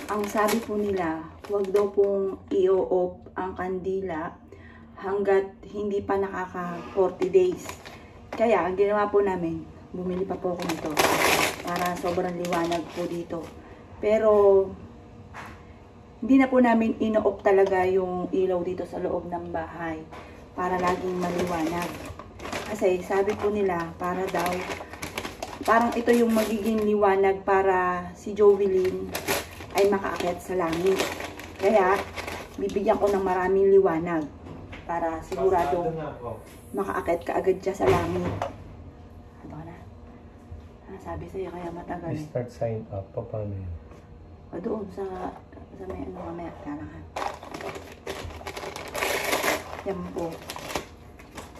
ang sabi po nila, huwag daw pong i-off ang kandila hanggat hindi pa nakaka 40 days. Kaya, ang ginawa po namin, bumili pa po ako nito para sobrang liwanag po dito. Pero, hindi na po namin ino-off talaga yung ilaw dito sa loob ng bahay para laging maliwanag. Kasi, sabi po nila, para daw, parang ito yung magiging liwanag para si Jovelyn ay makaakyat sa langit. Kaya, bibigyan ko ng maraming liwanag para sigurado makaakyat ka agad siya sa langit. Ano na? Sabi sa'yo, kaya matagal. Start sign up. Paano yun? Doon sa may ano mamaya. Kailangan. Yan po.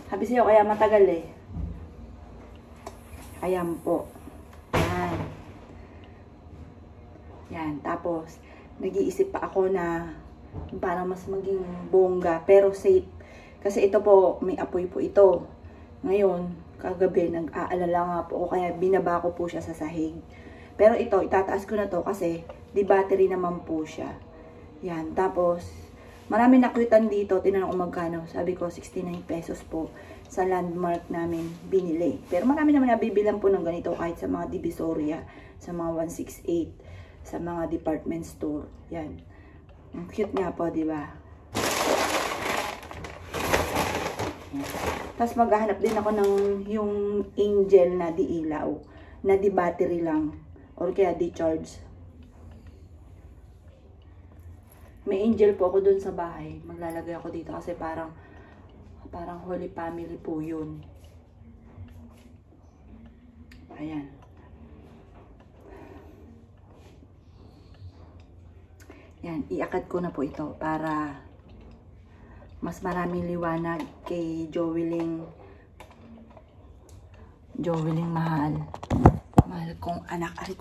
Sabi sa'yo, kaya matagal eh. Ayan po. Yan. Yan. Tapos, nag-iisip pa ako na para mas maging bongga, pero safe. Kasi ito po, may apoy po ito. Ngayon, kagabi, nag-aalala nga po ako, kaya binaba ko po siya sa sahig. Pero ito, itataas ko na to kasi, di battery naman po siya. Yan. Tapos, marami nakwitan dito. Tinanong ko magkano. Sabi ko, 69 pesos po sa landmark namin binili. Pero marami naman nabibilang po ng ganito kahit sa mga Divisoria, sa mga 168, sa mga department store. Yan. Ang cute nga po, di ba? Tapos maghahanap din ako ng yung angel na di ilaw, na di battery lang, or kaya di charge. May angel po ako dun sa bahay. Maglalagay ako dito kasi parang Holy Family po yun. Ayan. Yan, iakad ko na po ito para mas maraming liwanag kay Jovelyn mahal. Mahal kong anak. Arit.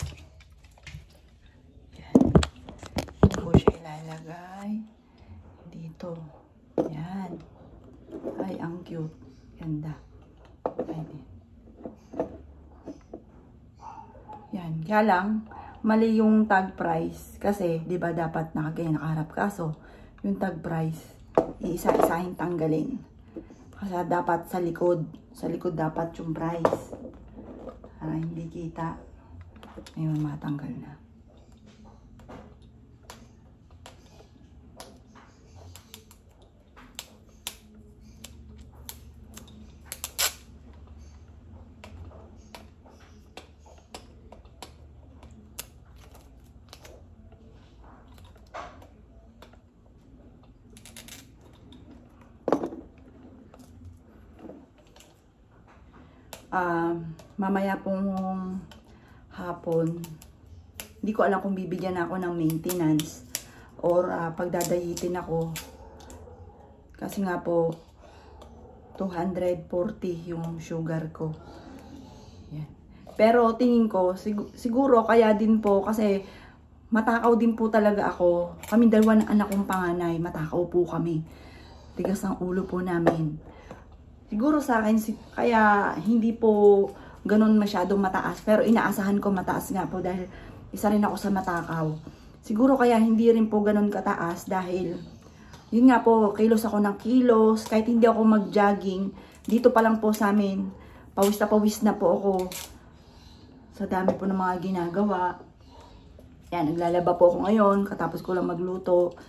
Yan. Ito po siya ilalagay. Dito. Yan. Ay, ang cute. Ganda. Ayan. Yan. Kaya lang, mali yung tag price. Kasi, di ba dapat nakaharap ka. So, yung tag price, iisa-isahin tanggalin. Kasi dapat sa likod. Sa likod dapat yung price. Para hindi kita. Ngayon, matanggal na. Mamaya pong hapon, hindi ko alam kung bibigyan ako ng maintenance or pagdadayitin ako. Kasi nga po, 240 yung sugar ko. Yan. Pero tingin ko, siguro kaya din po kasi matakaw din po talaga ako. Kami dalawa ng anak kong panganay, matakaw po kami. Tigas ang ulo po namin. Siguro sa akin, kaya hindi po ganun masyadong mataas. Pero inaasahan ko mataas nga po dahil isa rin ako sa matakaw. Siguro kaya hindi rin po ganun kataas dahil yun nga po, kilos ako ng kilos. Kahit hindi ako mag-jogging, dito pa lang po sa amin, pawis na po ako. Sa dami po ng mga ginagawa. Yan, naglalaba po ako ngayon. Katapos ko lang magluto.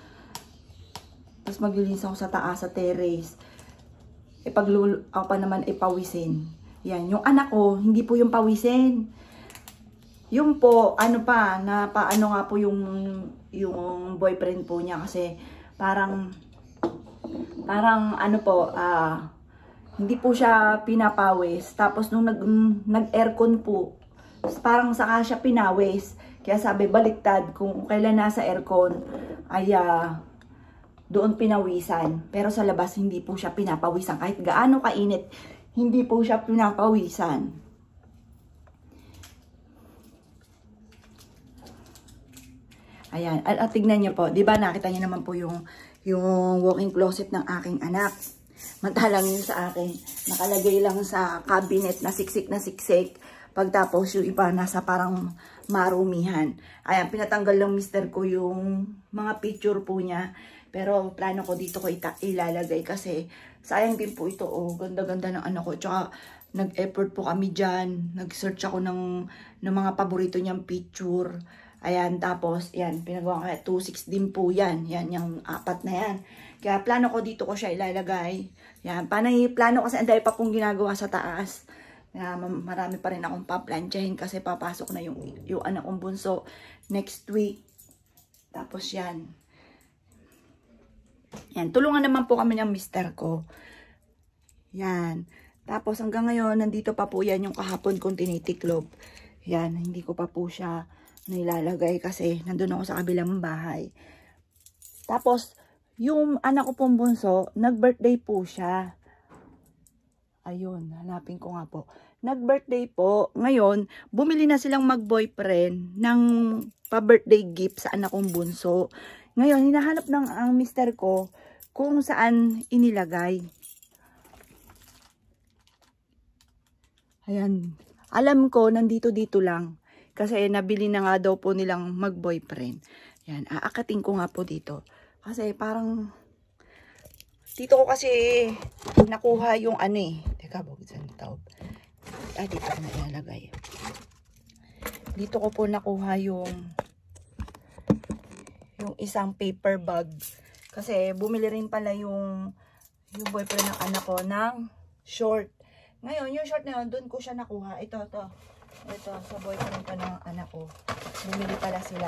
Tapos maglilinis ako sa taas, sa terrace. Pag ako pa naman ay pawisin. Yan, yung anak ko, hindi po yung pawisin. Yung po, ano pa, paano nga po yung boyfriend po niya kasi parang ano po, hindi po siya pinapawis. Tapos nung nag-aircon po, parang saka siya pinawis. Kaya sabi, baliktad, kung kailan nasa aircon, ay doon pinawisan. Pero sa labas, hindi po siya pinapawisan. Kahit gaano kainit, hindi po siya pinapawisan. Ayan. At tignan niyo po. Diba nakita niyo naman po yung walk-in closet ng aking anak. Mantalang yun sa akin. Nakalagay lang sa cabinet na siksik Pagtapos yung iba nasa parang marumihan. Ayan, pinatanggal ng mister ko yung mga picture po niya. Pero plano ko dito ko ilalagay kasi sayang din po ito. Oh, ganda-ganda ng ano ko. Tsaka nag-effort po kami dyan. Nag-search ako ng mga paborito niyang picture. Ayan, tapos yan, pinagawa ko 2.6 din po yan. Yan, yung 4 na yan. Kaya plano ko dito ko siya ilalagay. Yan, plano kasi anday pa pong ginagawa sa taas. Marami pa rin akong paplansyahin kasi papasok na yung anak kong bunso next week. Tapos yan. Yan, tulungan naman po kami ng mister ko. Yan. Tapos hanggang ngayon, nandito pa po yan yung kahapon kong tinitiklob. Yan, hindi ko pa po siya nilalagay kasi nandun ako sa kabilang bahay. Tapos, yung anak ko pong bunso, nag-birthday po siya. Ayun, hanapin ko nga po. Nag-birthday po. Ngayon, bumili na silang mag-boyfriend ng pa-birthday gift sa anak kong bunso. Ngayon, hinahanap ng ang mister ko kung saan inilagay. Ayan. Alam ko, nandito-dito lang. Kasi nabili na nga daw po nilang mag-boyfriend. Ayan, aakatin ko nga po dito. Kasi parang, dito ko kasi nakuha yung ano eh. Teka, buksan yung tawag. Dito ko na ilalagay. Dito ko po nakuha yung isang paper bag. Kasi bumili rin pala yung boyfriend ng anak ko ng short. Ngayon, yung short na yun, doon ko siya nakuha. Ito, sa boyfriend pa ng anak ko. Bumili pala sila.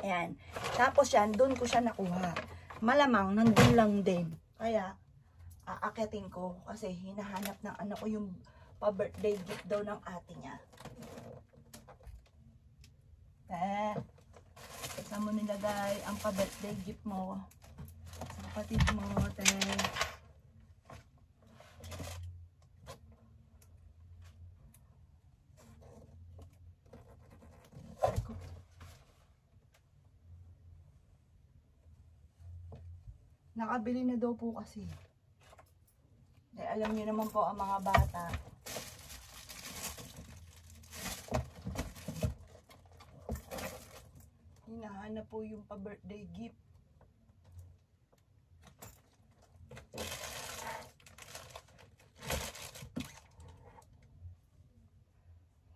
Ayan. Tapos yan, doon ko siya nakuha. Malamang, nandun lang din. Kaya, aakyatin ko. Kasi hinahanap ng anak ko yung pa-birthday gift daw ng ate niya. Saan mo nilagay ang pa-birthday gift mo sa kapatid mo, Nakabili na daw po kasi. Alam niyo naman po ang mga bata. Hinahanap po yung pa-birthday gift.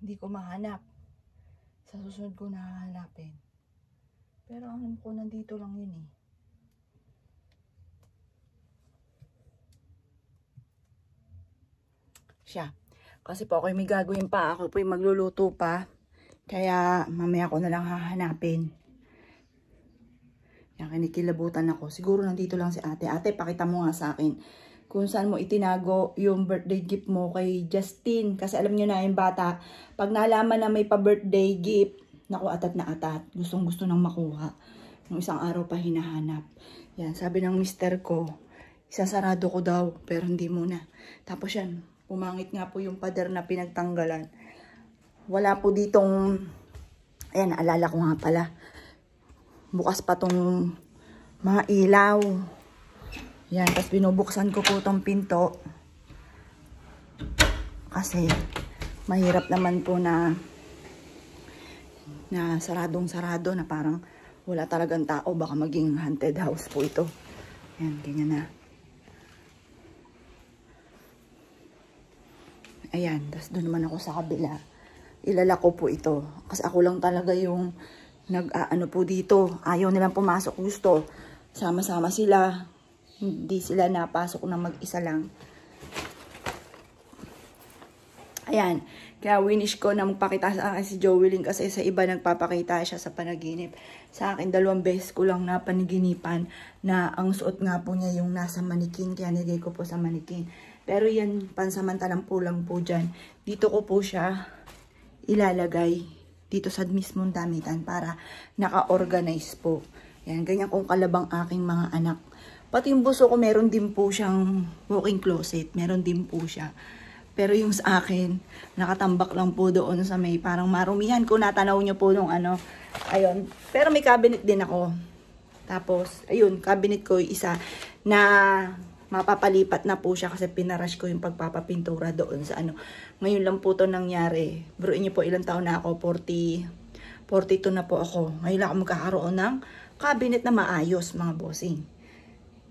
Hindi ko mahanap. Sa susunod ko nahahanapin. Pero alam ko nandito lang yun eh. Siya. Kasi po ako may gagawin pa. Ako po magluluto pa. Kaya mamaya ko na lang hahanapin. Yan, kinikilabutan ako. Siguro nandito lang si ate. Ate, pakita mo nga sa akin kung saan mo itinago yung birthday gift mo kay Justin. Kasi alam nyo na yung bata, pag nalaman na may pa-birthday gift, naku, atat na atat. Gustong gusto nang makuha. Nung isang araw pa hinahanap. Yan, sabi ng mister ko, isasarado ko daw, pero hindi muna. Tapos yan, pumangit nga po yung pader na pinagtanggalan. Wala po ditong, ayan, alala ko nga pala. Bukas pa tong mga ilaw. Yan, tapos binubuksan ko po tong pinto. Kasi, mahirap naman po na saradong-sarado na parang wala talagang tao. Baka maging haunted house po ito. Yan, ganyan na. Ayan, tapos doon naman ako sa kabila. Ilala ko po ito. Kasi ako lang talaga yung nag-ano po dito. Ayaw nilang pumasok gusto. Sama-sama sila. Hindi sila napasok na mag-isa lang. Ayan. Kaya winish ko na magpakita sa akin si Joelyn kasi sa iba nagpapakita siya sa panaginip. Sa akin, 2 beses ko lang na panaginipan na ang suot nga po niya yung nasa manikin. Kaya nilagay ko po sa manikin. Pero yan, pansamantalang po lang po dyan. Dito ko po siya ilalagay. Dito sa mismong damitan para naka-organize po. Yan, ganyan kung kalabang aking mga anak. Pati yung buso ko, meron din po siyang walk-in closet. Meron din po siya. Pero yung sa akin, nakatambak lang po doon sa may parang marumihan ko. Natanaw nyo po nung ano. Ayun. Pero may cabinet din ako. Tapos, ayun, cabinet ko isa na mapapalipat na po siya kasi pinarush ko yung pagpapapintura doon sa ano. Ngayon lang po to nangyari. Biruin niyo po ilang taon na ako, 42 na po ako. Ngayon lang ako magkakaroon ng cabinet na maayos, mga bossing.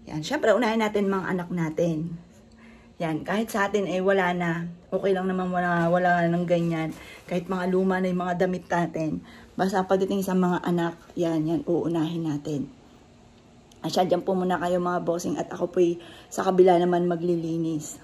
Yan, syempre unahin natin mga anak natin. Yan, kahit sa atin wala na. Okay lang naman wala nang ganyan. Kahit mga luma na yung mga damit natin. Basta pagdating sa mga anak, yan, uunahin natin. Asya, dyan po muna kayo mga bossing at ako po sa kabila naman maglilinis.